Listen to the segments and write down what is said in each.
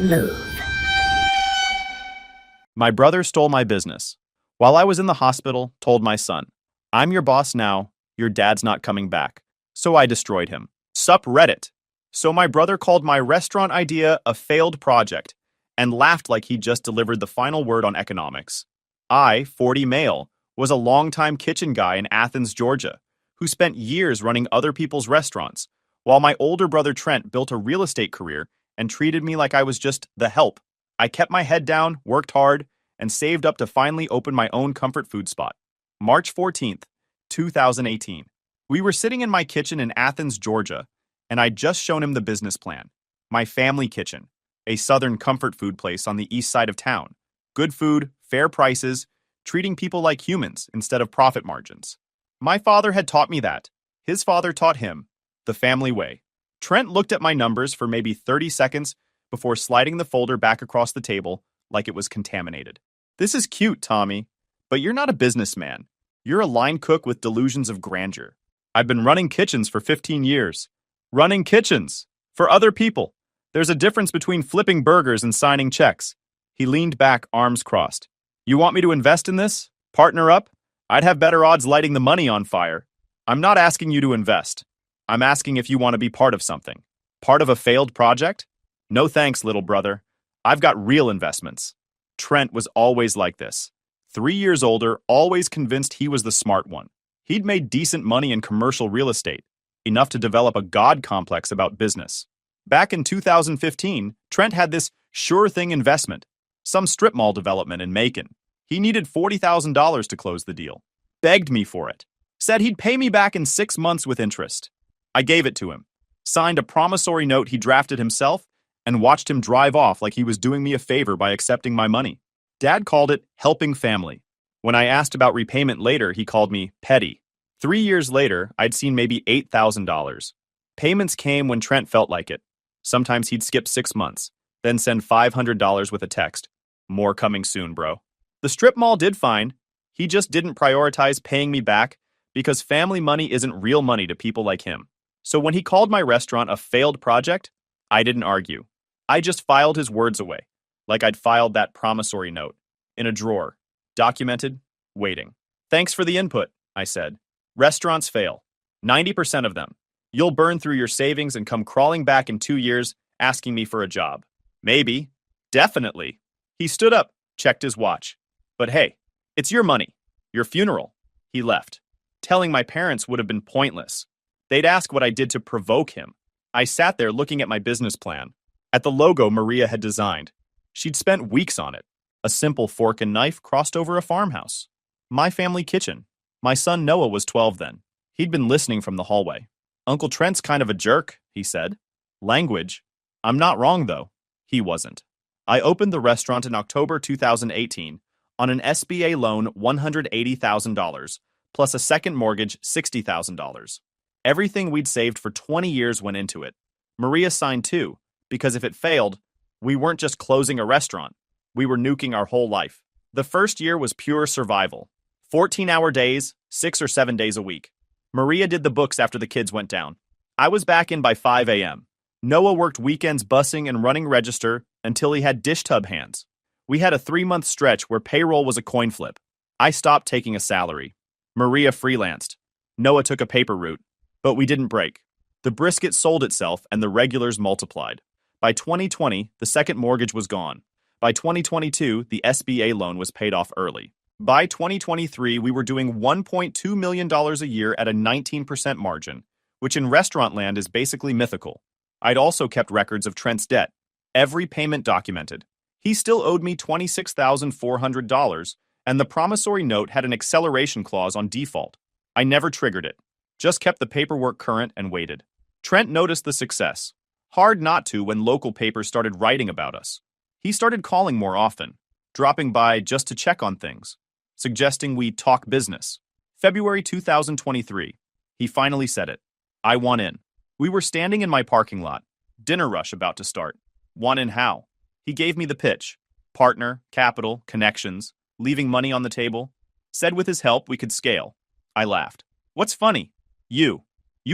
move. My brother stole my business. While I was in the hospital, told my son, "I'm your boss now, your dad's not coming back." So I destroyed him. Sup Reddit. So my brother called my restaurant idea a failed project and laughed like he just delivered the final word on economics. I, 40 male, was a longtime kitchen guy in Athens, Georgia, who spent years running other people's restaurants, while my older brother Trent built a real estate career and treated me like I was just the help. I kept my head down, worked hard, and saved up to finally open my own comfort food spot. March 14th, 2018. We were sitting in my kitchen in Athens, Georgia, and I'd just shown him the business plan. My family kitchen, a southern comfort food place on the east side of town. Good food, fair prices, treating people like humans instead of profit margins. My father had taught me that. His father taught him the family way. Trent looked at my numbers for maybe 30 seconds before sliding the folder back across the table like it was contaminated. "This is cute, Tommy, but you're not a businessman. You're a line cook with delusions of grandeur. I've been running kitchens for 15 years. Running kitchens! For other people. There's a difference between flipping burgers and signing checks." He leaned back, arms crossed. "You want me to invest in this? Partner up? I'd have better odds lighting the money on fire." "I'm not asking you to invest. I'm asking if you want to be part of something. Part of a failed project? No thanks, little brother. I've got real investments." Trent was always like this. 3 years older, always convinced he was the smart one. He'd made decent money in commercial real estate, enough to develop a god complex about business. Back in 2015, Trent had this sure-thing investment, some strip mall development in Macon. He needed $40,000 to close the deal. Begged me for it. Said he'd pay me back in 6 months with interest. I gave it to him. Signed a promissory note he drafted himself and watched him drive off like he was doing me a favor by accepting my money. Dad called it helping family. When I asked about repayment later, he called me petty. 3 years later, I'd seen maybe $8,000. Payments came when Trent felt like it. Sometimes he'd skip 6 months, then send $500 with a text. "More coming soon, bro." The strip mall did fine. He just didn't prioritize paying me back because family money isn't real money to people like him. So when he called my restaurant a failed project, I didn't argue. I just filed his words away, like I'd filed that promissory note, in a drawer, documented, waiting. "Thanks for the input," I said. "Restaurants fail. 90% of them. You'll burn through your savings and come crawling back in 2 years asking me for a job." "Maybe. Definitely." He stood up, checked his watch. "But hey, it's your money. Your funeral." He left. Telling my parents would have been pointless. They'd ask what I did to provoke him. I sat there looking at my business plan, at the logo Maria had designed. She'd spent weeks on it. A simple fork and knife crossed over a farmhouse. My family kitchen. My son Noah was 12 then. He'd been listening from the hallway. "Uncle Trent's kind of a jerk," he said. Language. I'm not wrong, though. He wasn't. I opened the restaurant in October 2018 on an SBA loan $180,000, plus a second mortgage $60,000. Everything we'd saved for 20 years went into it. Maria signed too, because if it failed, we weren't just closing a restaurant. We were nuking our whole life. The first year was pure survival. 14-hour days, 6 or 7 days a week. Maria did the books after the kids went down. I was back in by 5 a.m. Noah worked weekends bussing and running register until he had dish tub hands. We had a 3-month stretch where payroll was a coin flip. I stopped taking a salary. Maria freelanced. Noah took a paper route. But we didn't break. The brisket sold itself and the regulars multiplied. By 2020, the second mortgage was gone. By 2022, the SBA loan was paid off early. By 2023, we were doing $1.2 million a year at a 19% margin, which in restaurant land is basically mythical. I'd also kept records of Trent's debt, every payment documented. He still owed me $26,400, and the promissory note had an acceleration clause on default. I never triggered it. Just kept the paperwork current and waited. Trent noticed the success. Hard not to when local papers started writing about us. He started calling more often, dropping by just to check on things, suggesting we talk business. February 2023. He finally said it. I want in. We were standing in my parking lot. Dinner rush about to start. Want in how? He gave me the pitch. Partner, capital, connections, leaving money on the table. Said with his help we could scale. I laughed. What's funny? You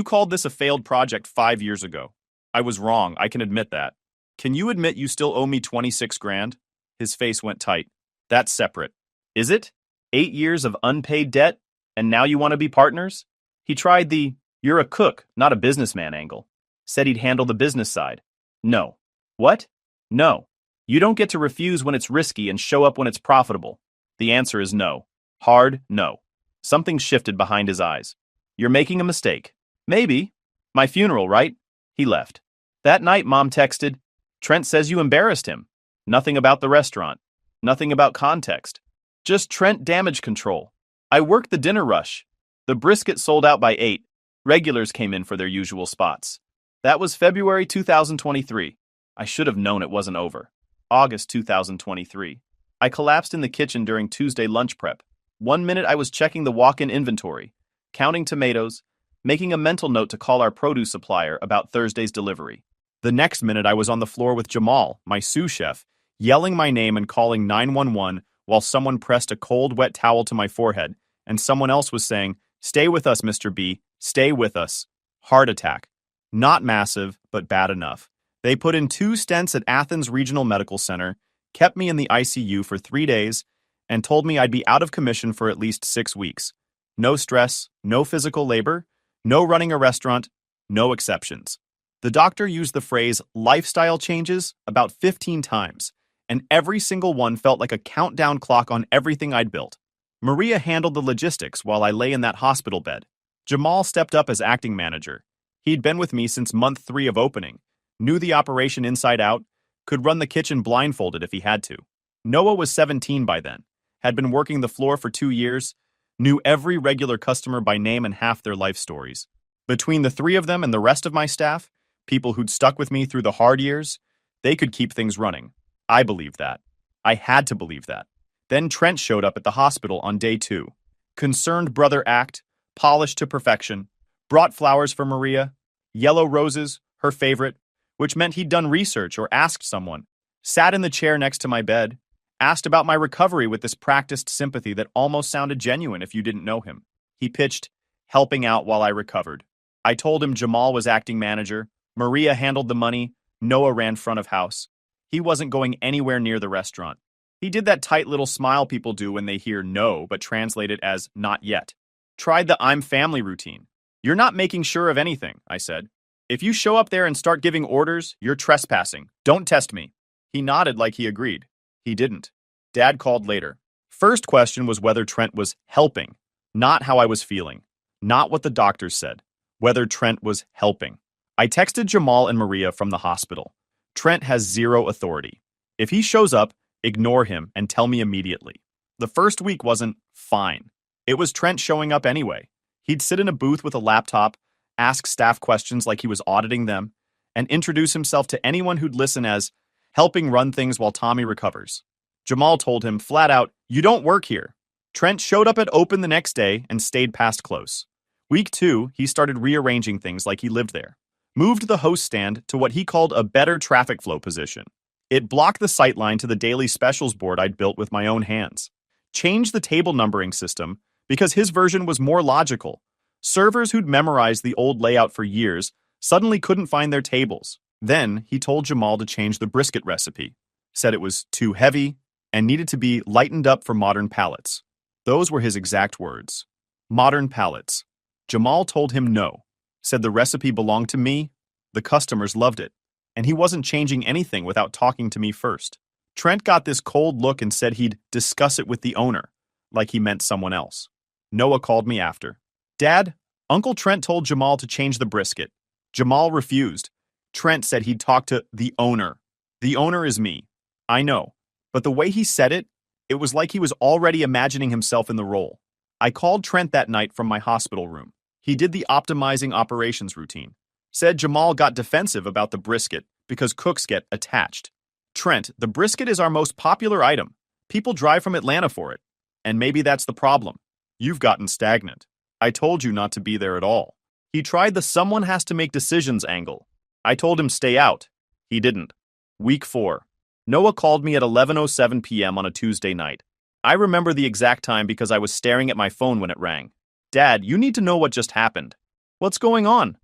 called this a failed project 5 years ago. I was wrong, I can admit that. Can you admit you still owe me 26 grand? His face went tight. That's separate. Is it? 8 years of unpaid debt, and now you want to be partners? He tried the, you're a cook, not a businessman angle. Said he'd handle the business side. No. What? No. You don't get to refuse when it's risky and show up when it's profitable. The answer is no. Hard no. Something shifted behind his eyes. You're making a mistake. Maybe. My funeral, right? He left. That night, Mom texted, Trent says you embarrassed him. Nothing about the restaurant. Nothing about context. Just Trent damage control. I worked the dinner rush. The brisket sold out by 8. Regulars came in for their usual spots. That was February 2023. I should have known it wasn't over. August 2023. I collapsed in the kitchen during Tuesday lunch prep. 1 minute I was checking the walk-in inventory, counting tomatoes, making a mental note to call our produce supplier about Thursday's delivery. The next minute I was on the floor with Jamal, my sous chef, yelling my name and calling 911 while someone pressed a cold, wet towel to my forehead, and someone else was saying, "Stay with us, Mr. B, stay with us." Heart attack. Not massive, but bad enough. They put in 2 stents at Athens Regional Medical Center, kept me in the ICU for 3 days, and told me I'd be out of commission for at least 6 weeks. No stress, no physical labor, no running a restaurant, no exceptions. The doctor used the phrase lifestyle changes about 15 times, and every single one felt like a countdown clock on everything I'd built. Maria handled the logistics while I lay in that hospital bed. Jamal stepped up as acting manager. He'd been with me since month 3 of opening, knew the operation inside out, could run the kitchen blindfolded if he had to. Noah was 17 by then, had been working the floor for 2 years, knew every regular customer by name and half their life stories. Between the 3 of them and the rest of my staff, people who'd stuck with me through the hard years, they could keep things running. I believed that. I had to believe that. Then Trent showed up at the hospital on day 2. Concerned brother act, polished to perfection, brought flowers for Maria, yellow roses, her favorite, which meant he'd done research or asked someone, sat in the chair next to my bed, asked about my recovery with this practiced sympathy that almost sounded genuine if you didn't know him. He pitched, helping out while I recovered. I told him Jamal was acting manager, Maria handled the money, Noah ran front of house. He wasn't going anywhere near the restaurant. He did that tight little smile people do when they hear no but translate it as not yet. Tried the I'm family routine. You're not making sure of anything, I said. If you show up there and start giving orders, you're trespassing. Don't test me. He nodded like he agreed. He didn't. Dad called later. First question was whether Trent was helping, not how I was feeling, not what the doctors said, whether Trent was helping. I texted Jamal and Maria from the hospital. Trent has 0 authority. If he shows up, ignore him and tell me immediately. The first week wasn't fine. It was Trent showing up anyway. He'd sit in a booth with a laptop, ask staff questions like he was auditing them, and introduce himself to anyone who'd listen as helping run things while Tommy recovers. Jamal told him flat out, "You don't work here." Trent showed up at open the next day and stayed past close. Week 2, he started rearranging things like he lived there. Moved the host stand to what he called a better traffic flow position. It blocked the sightline to the daily specials board I'd built with my own hands. Changed the table numbering system because his version was more logical. Servers who'd memorized the old layout for years suddenly couldn't find their tables. Then he told Jamal to change the brisket recipe. Said it was too heavy and needed to be lightened up for modern palates. Those were his exact words. Modern palates. Jamal told him no. Said the recipe belonged to me. The customers loved it. And he wasn't changing anything without talking to me first. Trent got this cold look and said he'd discuss it with the owner, like he meant someone else. Noah called me after. "Dad, Uncle Trent told Jamal to change the brisket. Jamal refused. Trent said he'd talk to the owner. The owner is me. I know. But the way he said it, it was like he was already imagining himself in the role. I called Trent that night from my hospital room. He did the optimizing operations routine. Said Jamal got defensive about the brisket because cooks get attached. Trent, the brisket is our most popular item. People drive from Atlanta for it. And maybe that's the problem. You've gotten stagnant. I told you not to be there at all. He tried the someone has to make decisions angle. I told him stay out. He didn't. Week 4. Noah called me at 11:07 p.m. on a Tuesday night. I remember the exact time because I was staring at my phone when it rang. Dad, you need to know what just happened. What's going on?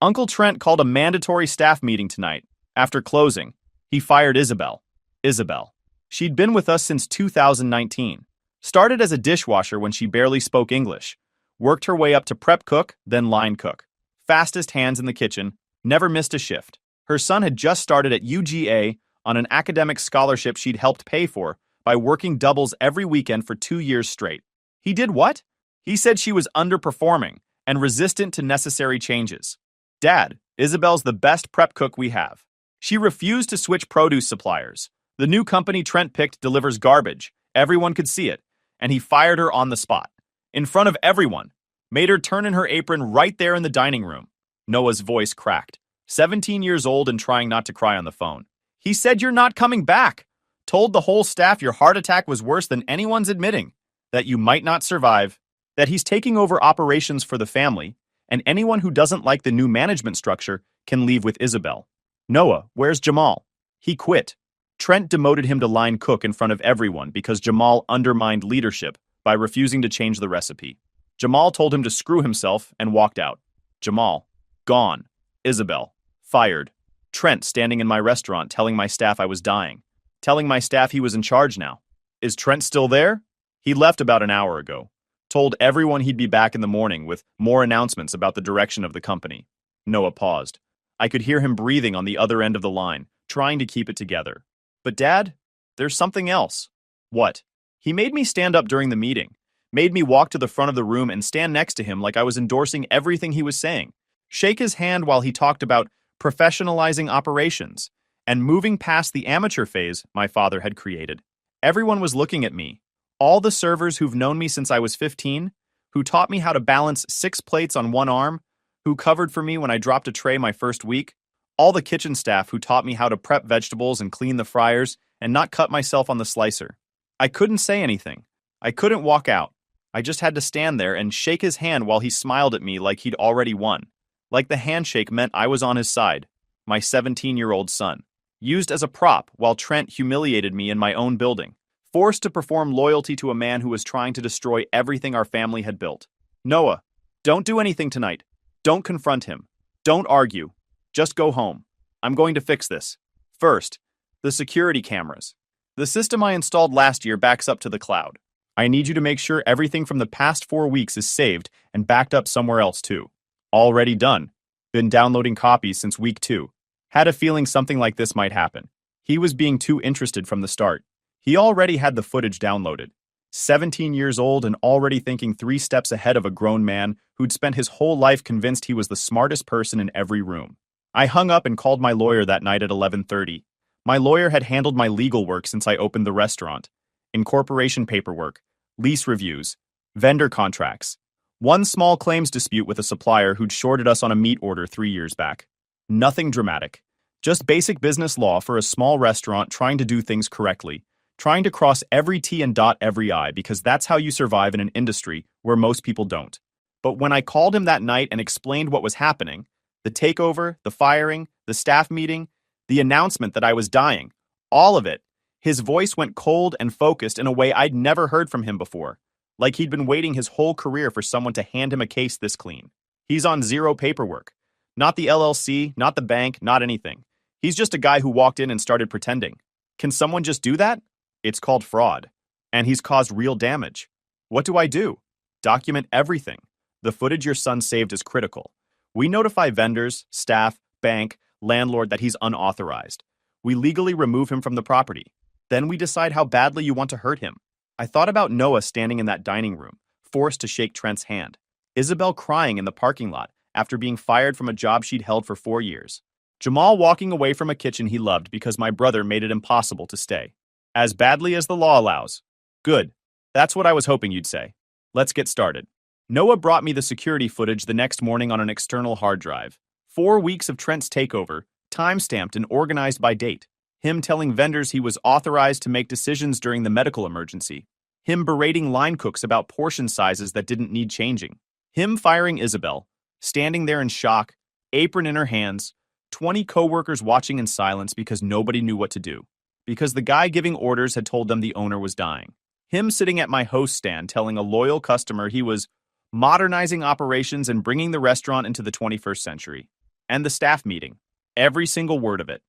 Uncle Trent called a mandatory staff meeting tonight, after closing. He fired Isabel. Isabel. She'd been with us since 2019. Started as a dishwasher when she barely spoke English. Worked her way up to prep cook, then line cook. Fastest hands in the kitchen, never missed a shift. Her son had just started at UGA on an academic scholarship she'd helped pay for by working doubles every weekend for 2 years straight. He did what? He said she was underperforming and resistant to necessary changes. Dad, Isabel's the best prep cook we have. She refused to switch produce suppliers. The new company Trent picked delivers garbage. Everyone could see it, and he fired her on the spot. In front of everyone. Made her turn in her apron right there in the dining room. Noah's voice cracked. 17 years old and trying not to cry on the phone. He said you're not coming back. Told the whole staff your heart attack was worse than anyone's admitting. That you might not survive. That he's taking over operations for the family, and anyone who doesn't like the new management structure can leave with Isabel. Noah, where's Jamal? He quit. Trent demoted him to line cook in front of everyone because Jamal undermined leadership by refusing to change the recipe. Jamal told him to screw himself and walked out. Jamal, gone. Isabel, fired. Trent standing in my restaurant telling my staff I was dying. Telling my staff he was in charge now. Is Trent still there? He left about an hour ago. Told everyone he'd be back in the morning with more announcements about the direction of the company. Noah paused. I could hear him breathing on the other end of the line, trying to keep it together. But Dad, there's something else. What? He made me stand up during the meeting. Made me walk to the front of the room and stand next to him like I was endorsing everything he was saying. Shake his hand while he talked about professionalizing operations and moving past the amateur phase my father had created. Everyone was looking at me. All the servers who've known me since I was 15, who taught me how to balance 6 plates on one arm, who covered for me when I dropped a tray my first week, all the kitchen staff who taught me how to prep vegetables and clean the fryers and not cut myself on the slicer. I couldn't say anything. I couldn't walk out. I just had to stand there and shake his hand while he smiled at me like he'd already won. Like the handshake meant I was on his side, my 17-year-old son. Used as a prop while Trent humiliated me in my own building. Forced to perform loyalty to a man who was trying to destroy everything our family had built. Noah, don't do anything tonight. Don't confront him. Don't argue. Just go home. I'm going to fix this. First, the security cameras. The system I installed last year backs up to the cloud. I need you to make sure everything from the past 4 weeks is saved and backed up somewhere else too. Already done. Been downloading copies since week 2. Had a feeling something like this might happen. He was being too interested from the start. He already had the footage downloaded. 17 years old and already thinking 3 steps ahead of a grown man who'd spent his whole life convinced he was the smartest person in every room. I hung up and called my lawyer that night at 11:30. My lawyer had handled my legal work since I opened the restaurant. Incorporation paperwork, lease reviews, vendor contracts. One small claims dispute with a supplier who'd shorted us on a meat order 3 years back. Nothing dramatic. Just basic business law for a small restaurant trying to do things correctly. Trying to cross every T and dot every I because that's how you survive in an industry where most people don't. But when I called him that night and explained what was happening, the takeover, the firing, the staff meeting, the announcement that I was dying, all of it, his voice went cold and focused in a way I'd never heard from him before, like he'd been waiting his whole career for someone to hand him a case this clean. He's on 0 paperwork. Not the LLC, not the bank, not anything. He's just a guy who walked in and started pretending. Can someone just do that? It's called fraud. And he's caused real damage. What do I do? Document everything. The footage your son saved is critical. We notify vendors, staff, bank, landlord that he's unauthorized. We legally remove him from the property. Then we decide how badly you want to hurt him. I thought about Noah standing in that dining room, forced to shake Trent's hand. Isabel crying in the parking lot after being fired from a job she'd held for 4 years. Jamal walking away from a kitchen he loved because my brother made it impossible to stay. As badly as the law allows. Good. That's what I was hoping you'd say. Let's get started. Noah brought me the security footage the next morning on an external hard drive. 4 weeks of Trent's takeover, time-stamped and organized by date. Him telling vendors he was authorized to make decisions during the medical emergency. Him berating line cooks about portion sizes that didn't need changing. Him firing Isabel, standing there in shock, apron in her hands, 20 co-workers watching in silence because nobody knew what to do. Because the guy giving orders had told them the owner was dying. Him sitting at my host stand telling a loyal customer he was modernizing operations and bringing the restaurant into the 21st century. And the staff meeting. Every single word of it.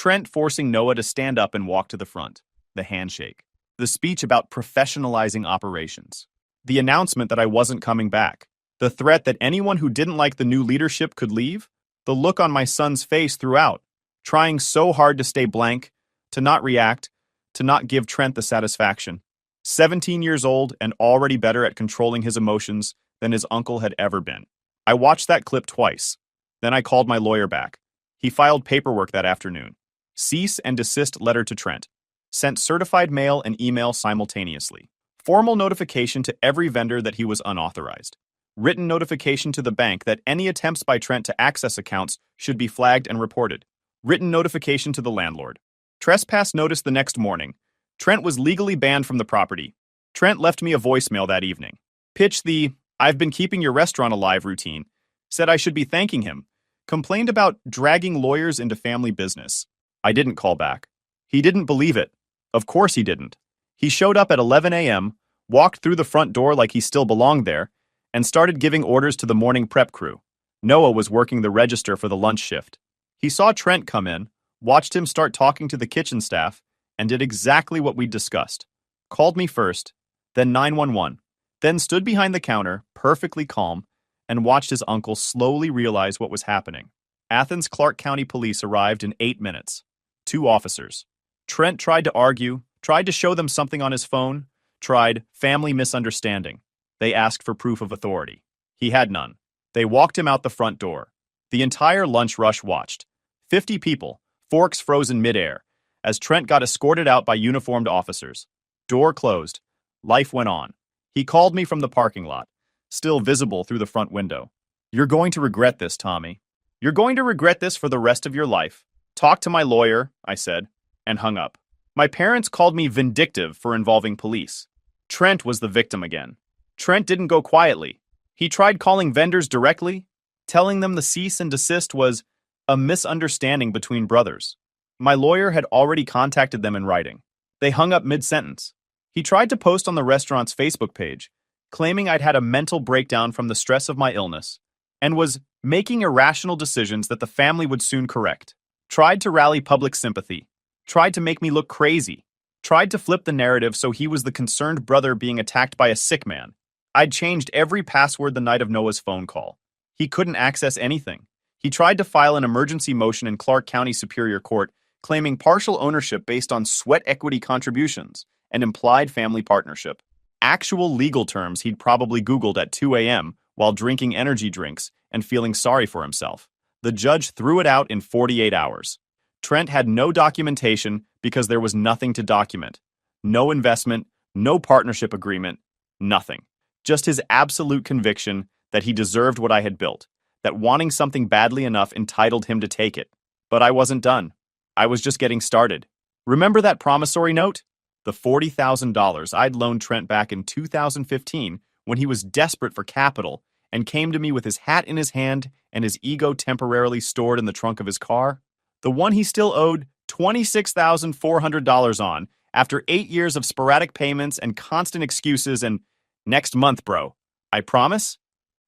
Trent forcing Noah to stand up and walk to the front. The handshake. The speech about professionalizing operations. The announcement that I wasn't coming back. The threat that anyone who didn't like the new leadership could leave. The look on my son's face throughout, trying so hard to stay blank, to not react, to not give Trent the satisfaction. 17 years old and already better at controlling his emotions than his uncle had ever been. I watched that clip twice. Then I called my lawyer back. He filed paperwork that afternoon. Cease and desist letter to Trent. Sent certified mail and email simultaneously. Formal notification to every vendor that he was unauthorized. Written notification to the bank that any attempts by Trent to access accounts should be flagged and reported. Written notification to the landlord. Trespass notice the next morning. Trent was legally banned from the property. Trent left me a voicemail that evening. Pitched the "I've been keeping your restaurant alive" routine. Said I should be thanking him. Complained about dragging lawyers into family business. I didn't call back. He didn't believe it. Of course he didn't. He showed up at 11 a.m., walked through the front door like he still belonged there, and started giving orders to the morning prep crew. Noah was working the register for the lunch shift. He saw Trent come in, watched him start talking to the kitchen staff, and did exactly what we'd discussed. Called me first, then 911, then stood behind the counter, perfectly calm, and watched his uncle slowly realize what was happening. Athens Clarke County Police arrived in 8 minutes. 2 officers. Trent tried to argue, tried to show them something on his phone, tried family misunderstanding. They asked for proof of authority. He had none. They walked him out the front door. The entire lunch rush watched. 50 people, forks frozen midair, as Trent got escorted out by uniformed officers. Door closed. Life went on. He called me from the parking lot, still visible through the front window. "You're going to regret this, Tommy. You're going to regret this for the rest of your life. Talk to my lawyer," I said, and hung up. My parents called me vindictive for involving police. Trent was the victim again. Trent didn't go quietly. He tried calling vendors directly, telling them the cease and desist was a misunderstanding between brothers. My lawyer had already contacted them in writing. They hung up mid-sentence. He tried to post on the restaurant's Facebook page, claiming I'd had a mental breakdown from the stress of my illness, and was making irrational decisions that the family would soon correct. Tried to rally public sympathy. Tried to make me look crazy. Tried to flip the narrative so he was the concerned brother being attacked by a sick man. I'd changed every password the night of Noah's phone call. He couldn't access anything. He tried to file an emergency motion in Clarke County Superior Court, claiming partial ownership based on sweat equity contributions and implied family partnership. Actual legal terms he'd probably Googled at 2 a.m. while drinking energy drinks and feeling sorry for himself. The judge threw it out in 48 hours. Trent had no documentation because there was nothing to document. No investment, no partnership agreement, nothing. Just his absolute conviction that he deserved what I had built, that wanting something badly enough entitled him to take it. But I wasn't done. I was just getting started. Remember that promissory note? The $40,000 I'd loaned Trent back in 2015 when he was desperate for capital and came to me with his hat in his hand and his ego temporarily stored in the trunk of his car? The one he still owed $26,400 on after 8 years of sporadic payments and constant excuses and, "Next month, bro. I promise?"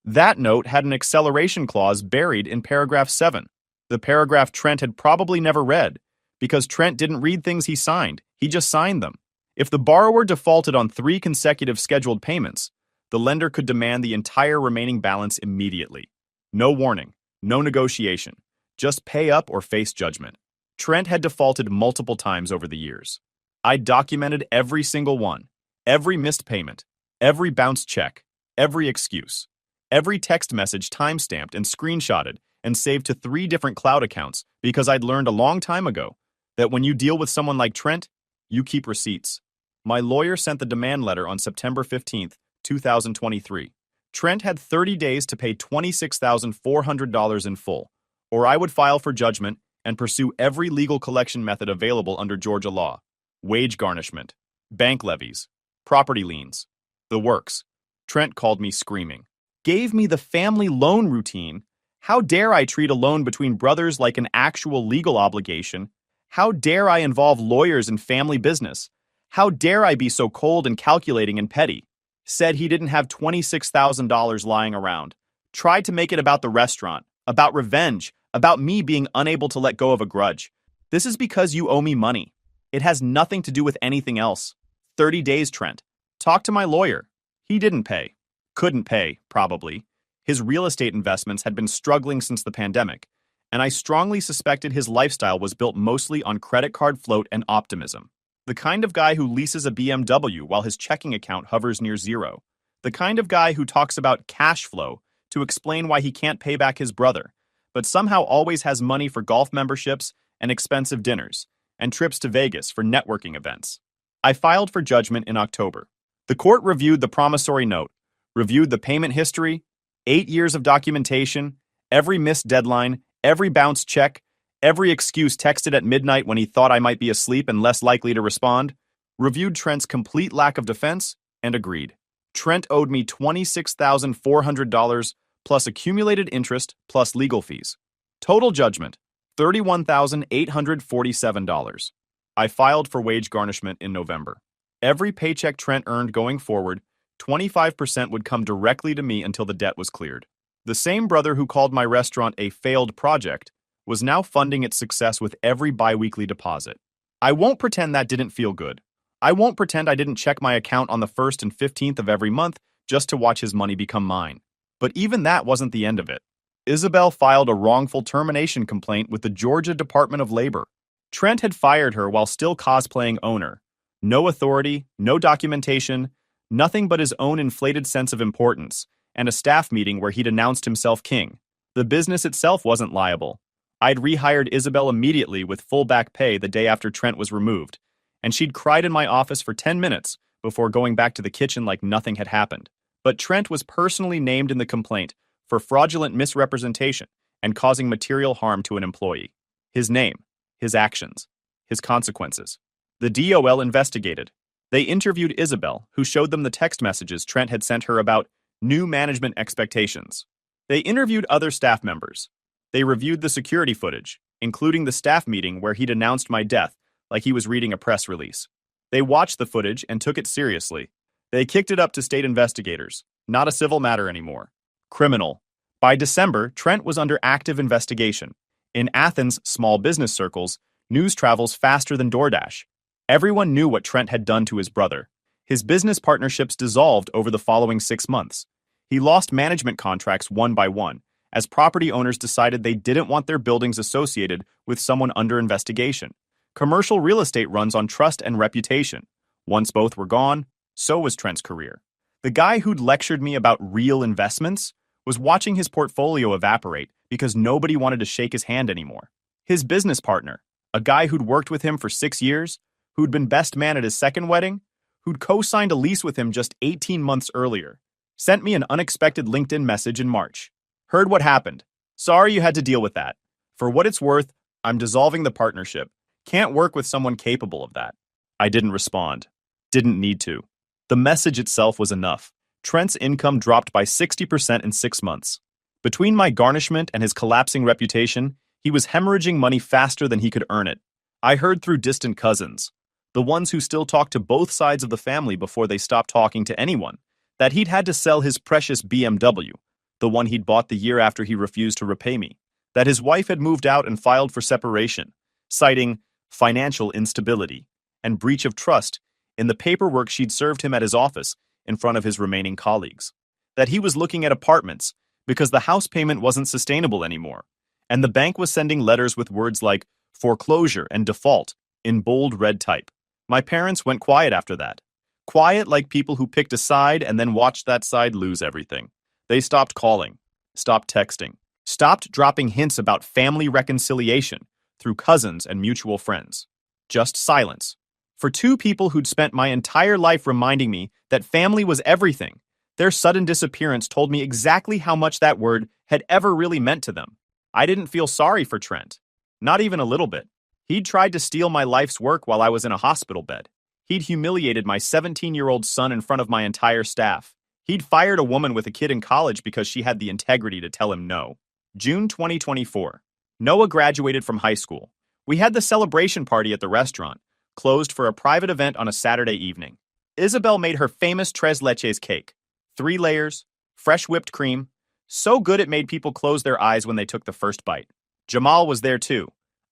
That note had an acceleration clause buried in paragraph 7. The paragraph Trent had probably never read, because Trent didn't read things he signed. He just signed them. If the borrower defaulted on 3 consecutive scheduled payments, the lender could demand the entire remaining balance immediately. No warning, no negotiation. Just pay up or face judgment. Trent had defaulted multiple times over the years. I documented every single one, every missed payment, every bounced check, every excuse, every text message timestamped and screenshotted and saved to 3 different cloud accounts because I'd learned a long time ago that when you deal with someone like Trent, you keep receipts. My lawyer sent the demand letter on September 15th, 2023. Trent had 30 days to pay $26,400 in full, or I would file for judgment and pursue every legal collection method available under Georgia law. Wage garnishment, bank levies, property liens, the works. Trent called me screaming. Gave me the family loan routine. How dare I treat a loan between brothers like an actual legal obligation? How dare I involve lawyers in family business? How dare I be so cold and calculating and petty? Said he didn't have $26,000 lying around. Tried to make it about the restaurant, about revenge, about me being unable to let go of a grudge. This is because you owe me money. It has nothing to do with anything else. 30 days, Trent. Talk to my lawyer. He didn't pay. Couldn't pay, probably. His real estate investments had been struggling since the pandemic, and I strongly suspected his lifestyle was built mostly on credit card float and optimism. The kind of guy who leases a BMW while his checking account hovers near zero. The kind of guy who talks about cash flow to explain why he can't pay back his brother, but somehow always has money for golf memberships and expensive dinners, and trips to Vegas for networking events. I filed for judgment in October. The court reviewed the promissory note, reviewed the payment history, 8 years of documentation, every missed deadline, every bounced check, every excuse texted at midnight when he thought I might be asleep and less likely to respond, reviewed Trent's complete lack of defense, and agreed. Trent owed me $26,400 plus accumulated interest plus legal fees. Total judgment, $31,847. I filed for wage garnishment in November. Every paycheck Trent earned going forward, 25% would come directly to me until the debt was cleared. The same brother who called my restaurant a failed project was now funding its success with every biweekly deposit. I won't pretend that didn't feel good. I won't pretend I didn't check my account on the 1st and 15th of every month just to watch his money become mine. But even that wasn't the end of it. Isabel filed a wrongful termination complaint with the Georgia Department of Labor. Trent had fired her while still cosplaying owner. No authority, no documentation, nothing but his own inflated sense of importance, and a staff meeting where he'd announced himself king. The business itself wasn't liable. I'd rehired Isabel immediately with full back pay the day after Trent was removed, and she'd cried in my office for 10 minutes before going back to the kitchen like nothing had happened. But Trent was personally named in the complaint for fraudulent misrepresentation and causing material harm to an employee. His name, his actions, his consequences. The DOL investigated. They interviewed Isabel, who showed them the text messages Trent had sent her about new management expectations. They interviewed other staff members. They reviewed the security footage, including the staff meeting where he'd announced my death like he was reading a press release. They watched the footage and took it seriously. They kicked it up to state investigators. Not a civil matter anymore. Criminal. By December, Trent was under active investigation. In Athens' small business circles, news travels faster than DoorDash. Everyone knew what Trent had done to his brother. His business partnerships dissolved over the following 6 months. He lost management contracts one by one, as property owners decided they didn't want their buildings associated with someone under investigation. Commercial real estate runs on trust and reputation. Once both were gone, so was Trent's career. The guy who'd lectured me about real investments was watching his portfolio evaporate because nobody wanted to shake his hand anymore. His business partner, a guy who'd worked with him for 6 years, who'd been best man at his second wedding, who'd co-signed a lease with him just 18 months earlier, sent me an unexpected LinkedIn message in March. Heard what happened. Sorry you had to deal with that. For what it's worth, I'm dissolving the partnership. Can't work with someone capable of that. I didn't respond. Didn't need to. The message itself was enough. Trent's income dropped by 60% in 6 months. Between my garnishment and his collapsing reputation, he was hemorrhaging money faster than he could earn it. I heard through distant cousins, the ones who still talked to both sides of the family before they stopped talking to anyone, that he'd had to sell his precious BMW, the one he'd bought the year after he refused to repay me, that his wife had moved out and filed for separation, citing financial instability and breach of trust in the paperwork she'd served him at his office in front of his remaining colleagues, that he was looking at apartments because the house payment wasn't sustainable anymore, and the bank was sending letters with words like foreclosure and default in bold red type. My parents went quiet after that. Quiet like people who picked a side and then watched that side lose everything. They stopped calling, stopped texting, stopped dropping hints about family reconciliation through cousins and mutual friends. Just silence. For two people who'd spent my entire life reminding me that family was everything, their sudden disappearance told me exactly how much that word had ever really meant to them. I didn't feel sorry for Trent. Not even a little bit. He'd tried to steal my life's work while I was in a hospital bed. He'd humiliated my 17-year-old son in front of my entire staff. He'd fired a woman with a kid in college because she had the integrity to tell him no. June 2024. Noah graduated from high school. We had the celebration party at the restaurant, closed for a private event on a Saturday evening. Isabel made her famous tres leches cake. 3 layers, fresh whipped cream, so good it made people close their eyes when they took the first bite. Jamal was there too.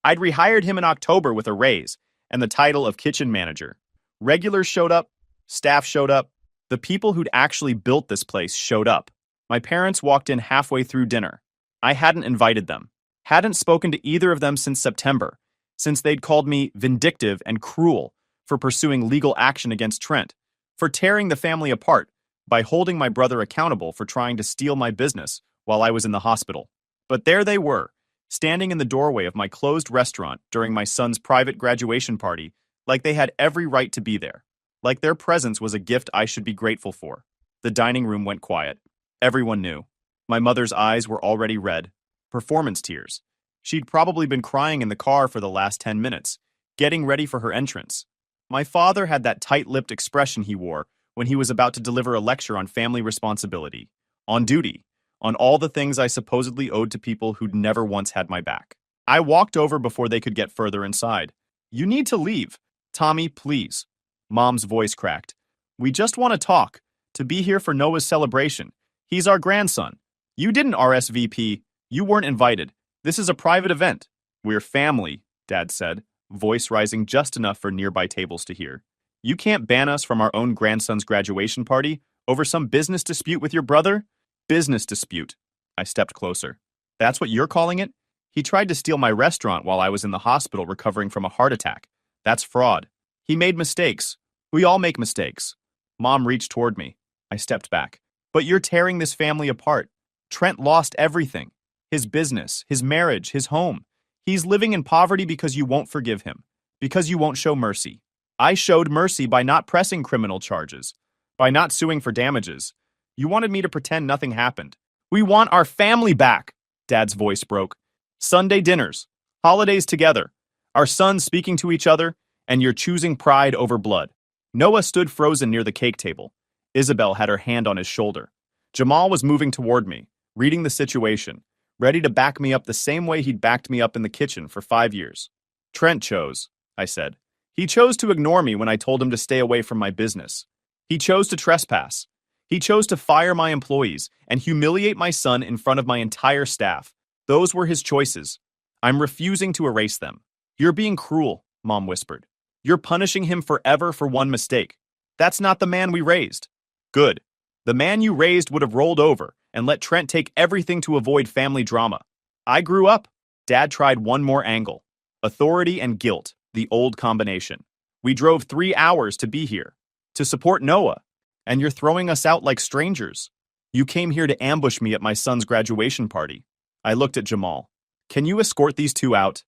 I'd rehired him in October with a raise and the title of kitchen manager. Regulars showed up, staff showed up, the people who'd actually built this place showed up. My parents walked in halfway through dinner. I hadn't invited them, hadn't spoken to either of them since September, since they'd called me vindictive and cruel for pursuing legal action against Trent, for tearing the family apart by holding my brother accountable for trying to steal my business while I was in the hospital. But there they were, standing in the doorway of my closed restaurant during my son's private graduation party, like they had every right to be there, like their presence was a gift I should be grateful for. The dining room went quiet. Everyone knew. My mother's eyes were already red. Performance tears. She'd probably been crying in the car for the last 10 minutes, getting ready for her entrance. My father had that tight-lipped expression he wore when he was about to deliver a lecture on family responsibility, on duty, on all the things I supposedly owed to people who'd never once had my back. I walked over before they could get further inside. "You need to leave. Tommy, please." Mom's voice cracked. "We just want to talk, to be here for Noah's celebration. He's our grandson. You didn't RSVP. You weren't invited. This is a private event." "We're family," Dad said, voice rising just enough for nearby tables to hear. "You can't ban us from our own grandson's graduation party over some business dispute with your brother?" "Business dispute." I stepped closer. "That's what you're calling it? He tried to steal my restaurant while I was in the hospital recovering from a heart attack. That's fraud. He made mistakes. We all make mistakes." Mom reached toward me. I stepped back. "But you're tearing this family apart. Trent lost everything. His business, his marriage, his home. He's living in poverty because you won't forgive him, because you won't show mercy. I showed mercy by not pressing criminal charges, by not suing for damages. You wanted me to pretend nothing happened. We want our family back," Dad's voice broke. "Sunday dinners, holidays together, our sons speaking to each other, and you're choosing pride over blood." Noah stood frozen near the cake table. Isabel had her hand on his shoulder. Jamal was moving toward me, reading the situation, ready to back me up the same way he'd backed me up in the kitchen for 5 years. "Trent chose," I said. "He chose to ignore me when I told him to stay away from my business. He chose to trespass. He chose to fire my employees and humiliate my son in front of my entire staff. Those were his choices. I'm refusing to erase them." "You're being cruel," Mom whispered. "You're punishing him forever for one mistake. That's not the man we raised." "Good. The man you raised would have rolled over and let Trent take everything to avoid family drama. I grew up." Dad tried one more angle. Authority and guilt, the old combination. "We drove 3 hours to be here, to support Noah, and you're throwing us out like strangers. You came here to ambush me at my son's graduation party." I looked at Jamal. "Can you escort these two out?"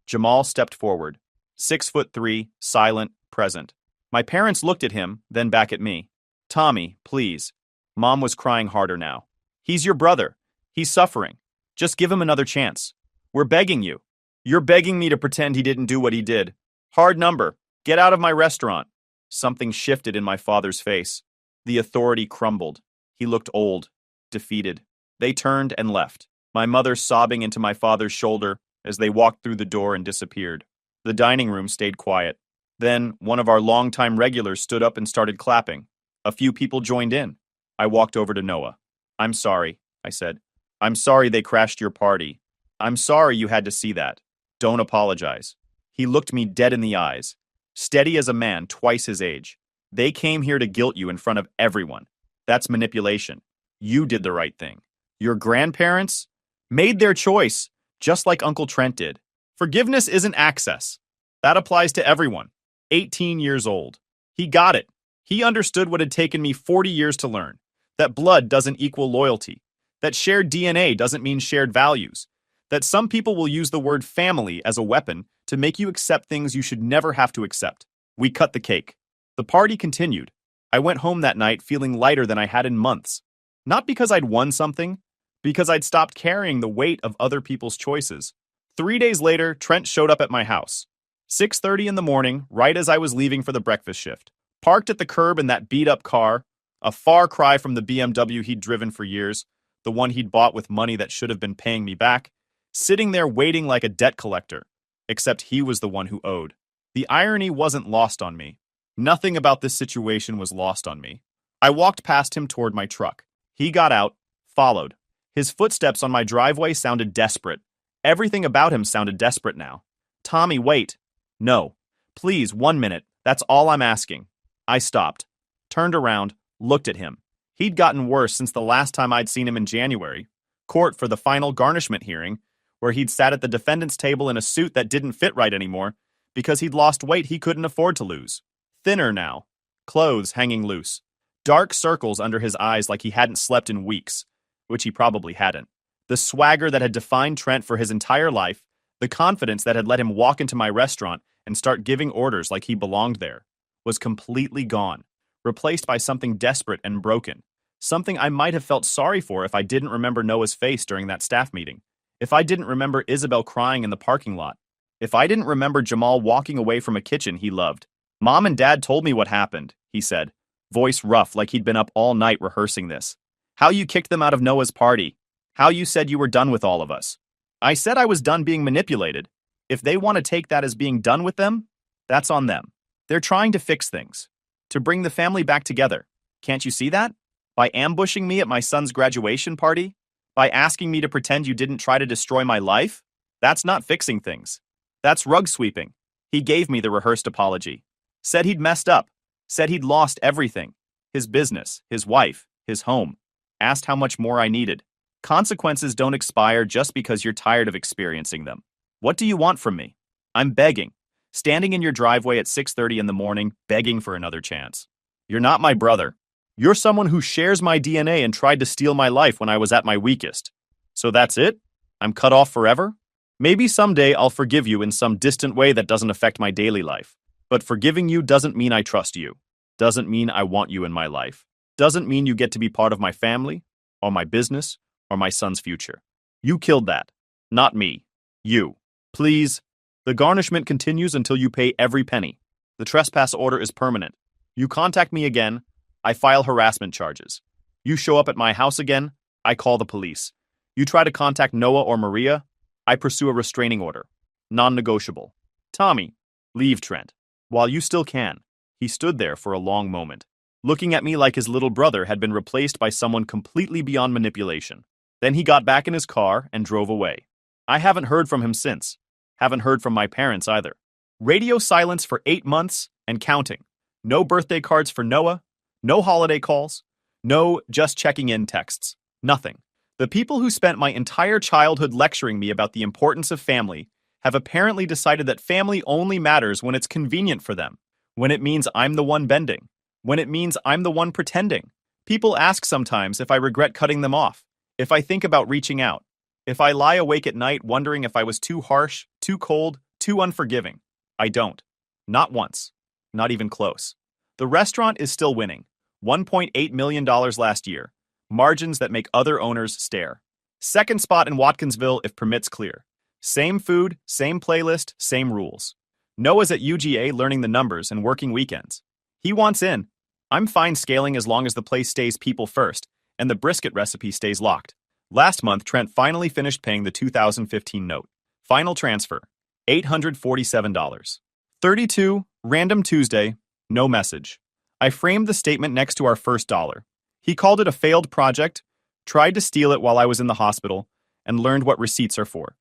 Jamal stepped forward. 6'3", silent, present. My parents looked at him, then back at me. "Tommy, please." Mom was crying harder now. "He's your brother. He's suffering. Just give him another chance. We're begging you." "You're begging me to pretend he didn't do what he did. Hard number. Get out of my restaurant." Something shifted in my father's face. The authority crumbled. He looked old, defeated. They turned and left, my mother sobbing into my father's shoulder as they walked through the door and disappeared. The dining room stayed quiet. Then, one of our longtime regulars stood up and started clapping. A few people joined in. I walked over to Noah. "I'm sorry," I said. "I'm sorry they crashed your party. I'm sorry you had to see that. Don't apologize." He looked me dead in the eyes, steady as a man twice his age. "They came here to guilt you in front of everyone. That's manipulation. You did the right thing. Your grandparents made their choice, just like Uncle Trent did. Forgiveness isn't access. That applies to everyone. 18 years old. He got it. He understood what had taken me 40 years to learn. That blood doesn't equal loyalty. That shared DNA doesn't mean shared values. That some people will use the word family as a weapon to make you accept things you should never have to accept." We cut the cake. The party continued. I went home that night feeling lighter than I had in months. Not because I'd won something, because I'd stopped carrying the weight of other people's choices. 3 days later, Trent showed up at my house. 6:30 in the morning, right as I was leaving for the breakfast shift. Parked at the curb in that beat-up car, a far cry from the BMW he'd driven for years, the one he'd bought with money that should have been paying me back, sitting there waiting like a debt collector, except he was the one who owed. The irony wasn't lost on me. Nothing about this situation was lost on me. I walked past him toward my truck. He got out, followed. His footsteps on my driveway sounded desperate. Everything about him sounded desperate now. Tommy, wait. No. Please, 1 minute. That's all I'm asking. I stopped, turned around, looked at him. He'd gotten worse since the last time I'd seen him in January. Court for the final garnishment hearing, where he'd sat at the defendant's table in a suit that didn't fit right anymore because he'd lost weight he couldn't afford to lose. Thinner now. Clothes hanging loose. Dark circles under his eyes like he hadn't slept in weeks, which he probably hadn't. The swagger that had defined Trent for his entire life, the confidence that had let him walk into my restaurant and start giving orders like he belonged there, was completely gone, replaced by something desperate and broken. Something I might have felt sorry for if I didn't remember Noah's face during that staff meeting. If I didn't remember Isabel crying in the parking lot. If I didn't remember Jamal walking away from a kitchen he loved. Mom and Dad told me what happened, he said, voice rough like he'd been up all night rehearsing this. How you kicked them out of Noah's party. How you said you were done with all of us. I said I was done being manipulated. If they want to take that as being done with them, that's on them. They're trying to fix things. To bring the family back together. Can't you see that? By ambushing me at my son's graduation party? By asking me to pretend you didn't try to destroy my life? That's not fixing things. That's rug sweeping. He gave me the rehearsed apology. Said he'd messed up. Said he'd lost everything. His business, his wife, his home. Asked how much more I needed. Consequences don't expire just because you're tired of experiencing them. What do you want from me? I'm begging. Standing in your driveway at 6:30 in the morning, begging for another chance. You're not my brother. You're someone who shares my DNA and tried to steal my life when I was at my weakest. So that's it? I'm cut off forever? Maybe someday I'll forgive you in some distant way that doesn't affect my daily life. But forgiving you doesn't mean I trust you. Doesn't mean I want you in my life. Doesn't mean you get to be part of my family, or my business, or my son's future. You killed that. Not me. You. Please. The garnishment continues until you pay every penny. The trespass order is permanent. You contact me again, I file harassment charges. You show up at my house again, I call the police. You try to contact Noah or Maria, I pursue a restraining order. Non-negotiable. Tommy, leave Trent. While you still can. He stood there for a long moment, looking at me like his little brother had been replaced by someone completely beyond manipulation. Then he got back in his car and drove away. I haven't heard from him since. Haven't heard from my parents either. Radio silence for 8 months and counting. No birthday cards for Noah. No holiday calls. No just checking in texts. Nothing. The people who spent my entire childhood lecturing me about the importance of family have apparently decided that family only matters when it's convenient for them. When it means I'm the one bending. When it means I'm the one pretending. People ask sometimes if I regret cutting them off. If I think about reaching out. If I lie awake at night wondering if I was too harsh, too cold, too unforgiving. I don't. Not once. Not even close. The restaurant is still winning. $1.8 million last year. Margins that make other owners stare. Second spot in Watkinsville if permits clear. Same food, same playlist, same rules. Noah's at UGA learning the numbers and working weekends. He wants in. I'm fine scaling as long as the place stays people first and the brisket recipe stays locked. Last month, Trent finally finished paying the 2015 note. Final transfer, $847. 32, random Tuesday, no message. I framed the statement next to our first dollar. He called it a failed project, tried to steal it while I was in the hospital, and learned what receipts are for.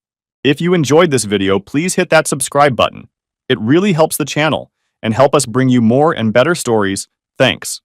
If you enjoyed this video, please hit that subscribe button. It really helps the channel and help us bring you more and better stories. Thanks.